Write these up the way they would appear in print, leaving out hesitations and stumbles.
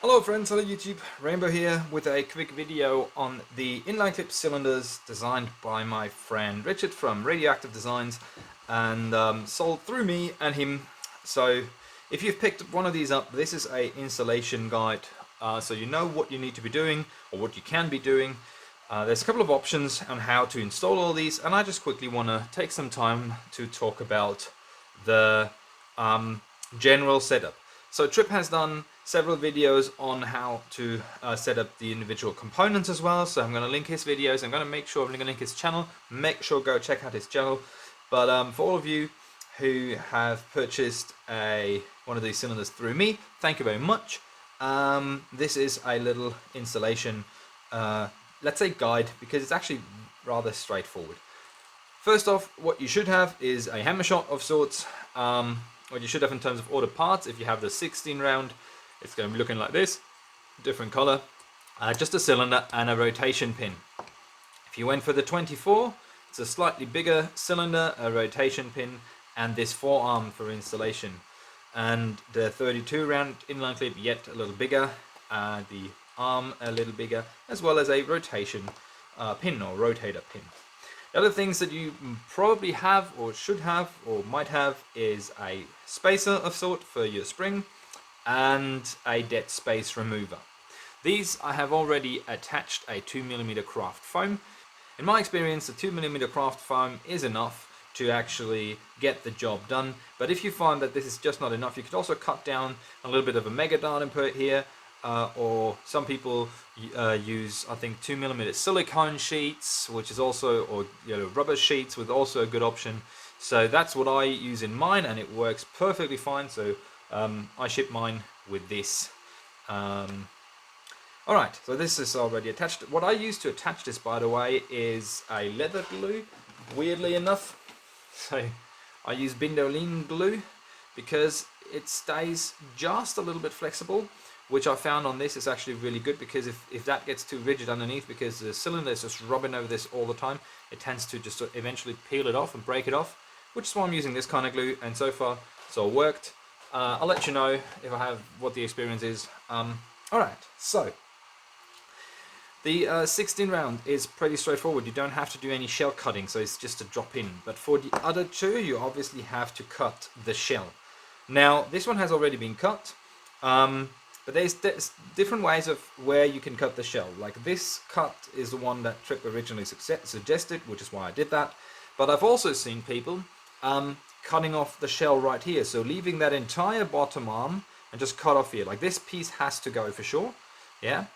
Hello friends, hello YouTube, Rainbow here with a quick video on the inline clip cylinders designed by my friend Richard from RadioactivesDesigns and sold through me and him. So if you've picked one of these up, this is a installation guide, so you know what you need to be doing or what you can be doing. There's a couple of options on how to install all these, and I just quickly want to take some time to talk about the general setup. So Trip has done several videos on how to set up the individual components as well, so I'm going to link his videos. I'm going to make sure I'm going to link his channel. Make sure go check out his channel. But for all of you who have purchased one of these cylinders through me, thank you very much. This is a little installation, let's say guide, because it's actually rather straightforward. First off, what you should have is a Hammershot of sorts. What you should have in terms of order parts, if you have the 16 round, it's going to be looking like this, different color, just a cylinder and a rotation pin. If you went for the 24, it's a slightly bigger cylinder, a rotation pin, and this forearm for installation. And the 32 round inline clip, yet a little bigger, the arm a little bigger, as well as a rotation pin or rotator pin. The other things that you probably have or should have or might have is a spacer of sort for your spring and a dead space remover. These I have already attached a 2mm craft foam. In my experience, the 2mm craft foam is enough to actually get the job done, but if you find that this is just not enough, you could also cut down a little bit of a mega dart and put it here. Or some people use, I think, 2mm silicone sheets, which is also, or rubber sheets, with also a good option. So that's what I use in mine, and it works perfectly fine. So I ship mine with this. Alright, so this is already attached. What I use to attach this, by the way, is a leather glue, weirdly enough. So I use Bindoline glue because it stays just a little bit flexible, which I found on this is actually really good, because if that gets too rigid underneath, because the cylinder is just rubbing over this all the time, it tends to just eventually peel it off and break it off, which is why I'm using this kind of glue, and so far so it worked. I'll let you know if I have what the experience is. Alright, so the 16 round is pretty straightforward. You don't have to do any shell cutting, so it's just a drop in. But for the other two, you obviously have to cut the shell. Now, this one has already been cut, but there's different ways of where you can cut the shell. Like this cut is the one that Trip originally suggested, which is why I did that. But I've also seen people cutting off the shell right here, so leaving that entire bottom arm and just cut off here. Like this piece has to go for sure, yeah,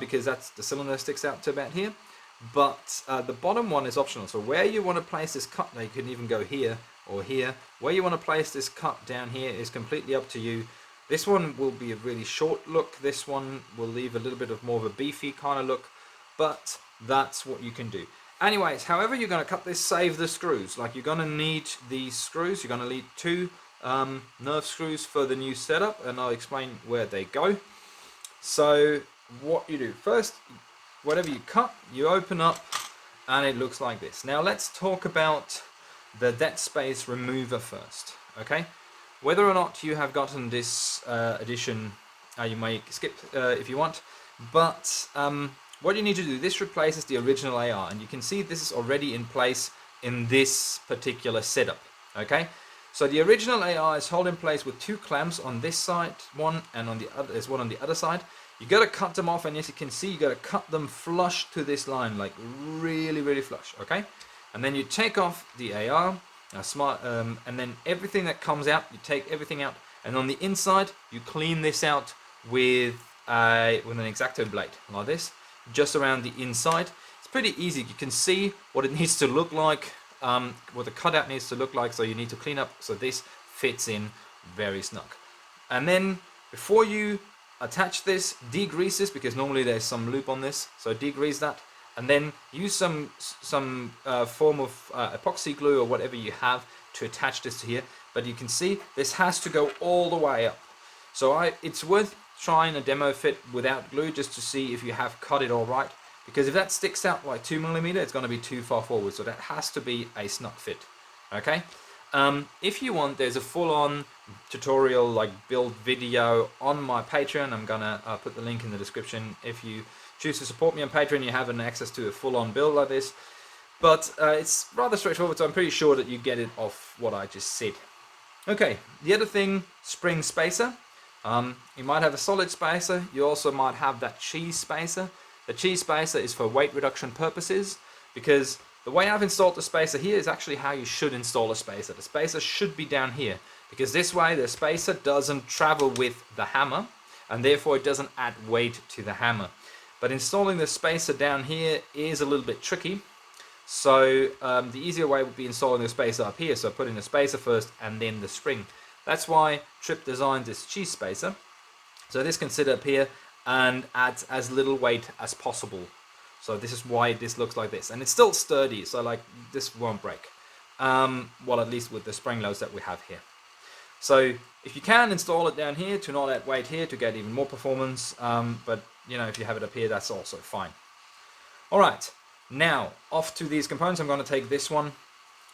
because that's the cylinder sticks out to about here. But the bottom one is optional. So where you want to place this cut, now you can even go here or here. Where you want to place this cut down here is completely up to you. This one will be a really short look. This one will leave a little bit of more of a beefy kind of look, but that's what you can do. Anyways, however you're going to cut this, save the screws. Like you're going to need these screws. You're going to need two nerve screws for the new setup, and I'll explain where they go. So what you do first, whatever you cut, you open up, and it looks like this. Now let's talk about the dead space remover first, okay? Whether or not you have gotten this edition, you may skip if you want, but what you need to do, this replaces the original AR, and you can see this is already in place in this particular setup, okay? So the original AR is held in place with two clamps on this side, one, and on the other, there's one on the other side. You got to cut them off, and as you can see, you got to cut them flush to this line, like really, really flush, okay? And then you take off the AR, and then everything that comes out, you take everything out, and on the inside, you clean this out with an X-Acto blade, like this, just around the inside. It's pretty easy. You can see what it needs to look like, what the cutout needs to look like, so you need to clean up so this fits in very snug. And then, before you attach this, degrease this, because normally there's some loop on this, so degrease that. And then use some form of epoxy glue or whatever you have to attach this to here. But you can see this has to go all the way up. So it's worth trying a demo fit without glue, just to see if you have cut it all right. Because if that sticks out like 2mm, it's going to be too far forward. So that has to be a snug fit. Okay. If you want, there's a full-on tutorial, like build video on my Patreon. I'm gonna put the link in the description. If you choose to support me on Patreon, you have an access to a full-on build like this. But it's rather straightforward, so I'm pretty sure that you get it off what I just said. Okay, the other thing, spring spacer. You might have a solid spacer. You also might have that cheese spacer. The cheese spacer is for weight reduction purposes, because the way I've installed the spacer here is actually how you should install a spacer. The spacer should be down here, because this way the spacer doesn't travel with the hammer, and therefore it doesn't add weight to the hammer. But installing the spacer down here is a little bit tricky. So the easier way would be installing the spacer up here. So putting the spacer first and then the spring. That's why Trip designed this cheese spacer. So this can sit up here and adds as little weight as possible. So this is why this looks like this. And it's still sturdy, so like this won't break. Well, at least with the spring loads that we have here. So if you can, install it down here to not add weight here to get even more performance. But you know, if you have it up here, that's also fine. All right. Now, off to these components. I'm going to take this one.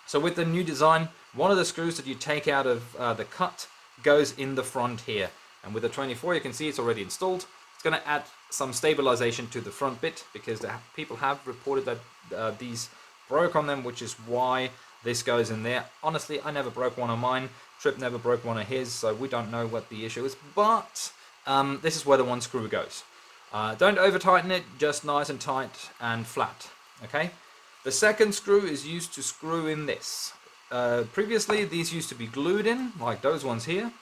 So with the new design, one of the screws that you take out of the cut goes in the front here. And with the 24, you can see it's already installed. It's going to add some stabilization to the front bit, because people have reported that these broke on them, which is why this goes in there. Honestly, I never broke one of mine. Trip never broke one of his, so we don't know what the issue is. But this is where the one screw goes. Don't over tighten it, just nice and tight and flat. Okay, the second screw is used to screw in this. Previously these used to be glued in, like those ones here,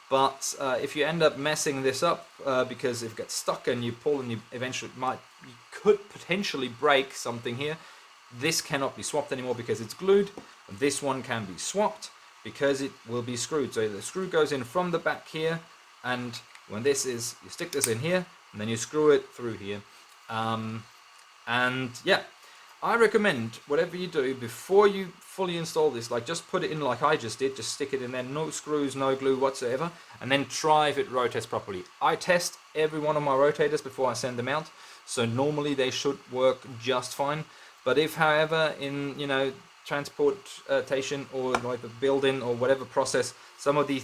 but if you end up messing this up, because if it gets stuck and you pull and you eventually you could potentially break something here, this cannot be swapped anymore because it's glued. This one can be swapped because it will be screwed. So the screw goes in from the back here, and when this is, you stick this in here and then you screw it through here. And yeah, I recommend whatever you do before you fully install this, like just put it in like I just did, just stick it in there, no screws, no glue whatsoever, and then try if it rotates properly. I test every one of my rotators before I send them out, so normally they should work just fine. But if, however, in transportation or like the building or whatever process, some of the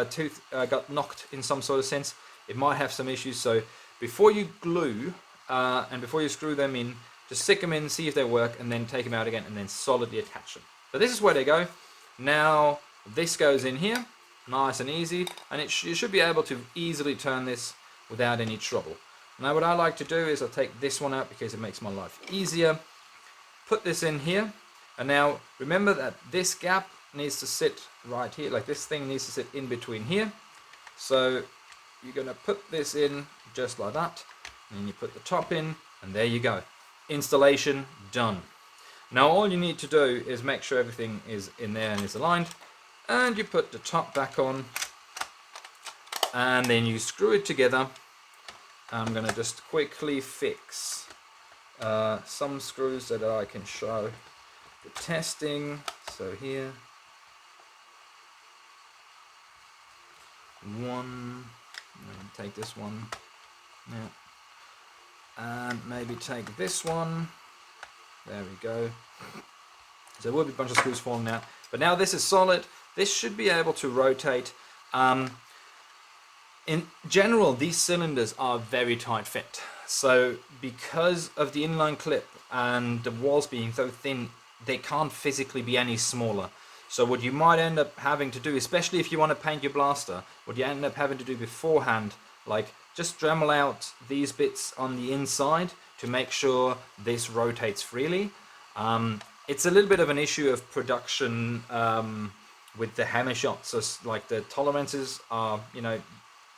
tooth got knocked in some sort of sense, it might have some issues. So before you glue and before you screw them in, just stick them in, see if they work, and then take them out again, and then solidly attach them. So this is where they go. Now this goes in here, nice and easy, and you should be able to easily turn this without any trouble. Now what I like to do is I take this one out because it makes my life easier. Put this in here, and now remember that this gap needs to sit right here, like this thing needs to sit in between here. So you're going to put this in just like that, and then you put the top in, and there you go. Installation done. Now all you need to do is make sure everything is in there and is aligned, and you put the top back on, and then you screw it together. I'm going to just quickly fix some screws so that I can show the testing. So here, one, take this one, yeah. And maybe take this one. There we go. So there will be a bunch of screws falling out. But now this is solid. This should be able to rotate. In general, these cylinders are very tight fit. So because of the inline clip and the walls being so thin, they can't physically be any smaller. So what you might end up having to do, especially if you want to paint your blaster, what you end up having to do beforehand, like just Dremel out these bits on the inside to make sure this rotates freely. It's a little bit of an issue of production with the Hammershot. So like the tolerances are,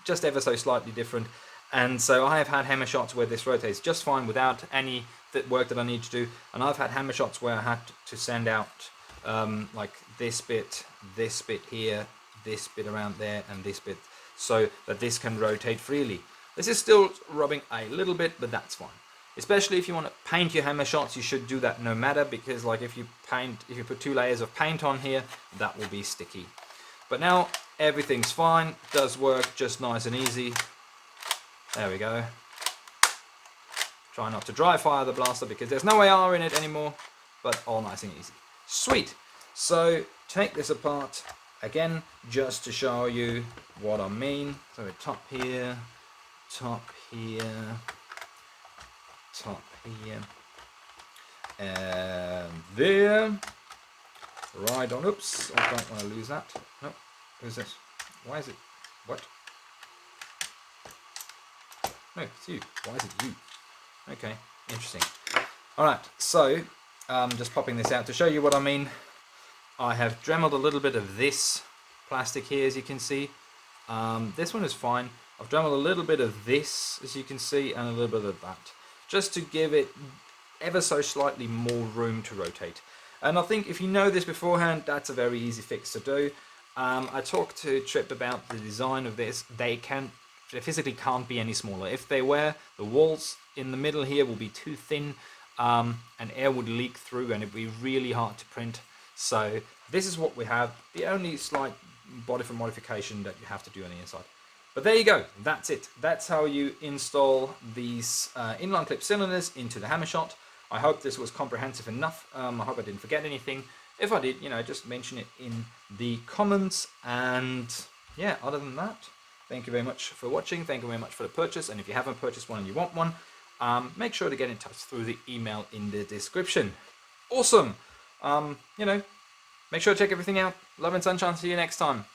just ever so slightly different. And so I have had Hammershots where this rotates just fine without any work that I need to do. And I've had Hammershots where I had to send out like this bit here, this bit around there, and this bit, so that this can rotate freely. This is still rubbing a little bit, but that's fine. Especially if you want to paint your Hammershots, you should do that no matter, because like if you put 2 layers of paint on here, that will be sticky. But now everything's fine, does work just nice and easy. There we go. Try not to dry fire the blaster because there's no AR in it anymore, but all nice and easy. Sweet. So take this apart again, just to show you what I mean. So top here, top here, top here, and there. Right on. Oops, I don't want to lose that. No, who's this? Why is it? What? No, it's you. Why is it you? Okay, interesting. Alright, so just popping this out to show you what I mean. I have dremeled a little bit of this plastic here, as you can see. This one is fine. I've dremeled a little bit of this, as you can see, and a little bit of that, just to give it ever so slightly more room to rotate. And I think if you know this beforehand, that's a very easy fix to do. I talked to Trip about the design of this. They physically can't be any smaller. If they were, the walls in the middle here will be too thin, and air would leak through, and it'd be really hard to print. So this is what we have. The only slight body for modification that you have to do on the inside. But there you go. That's it. That's how you install these inline clip cylinders into the Hammershot. I hope this was comprehensive enough. I hope I didn't forget anything. If I did, just mention it in the comments. And yeah, other than that, thank you very much for watching. Thank you very much for the purchase. And if you haven't purchased one and you want one, make sure to get in touch through the email in the description. Awesome. Make sure to check everything out. Love and sunshine. See you next time.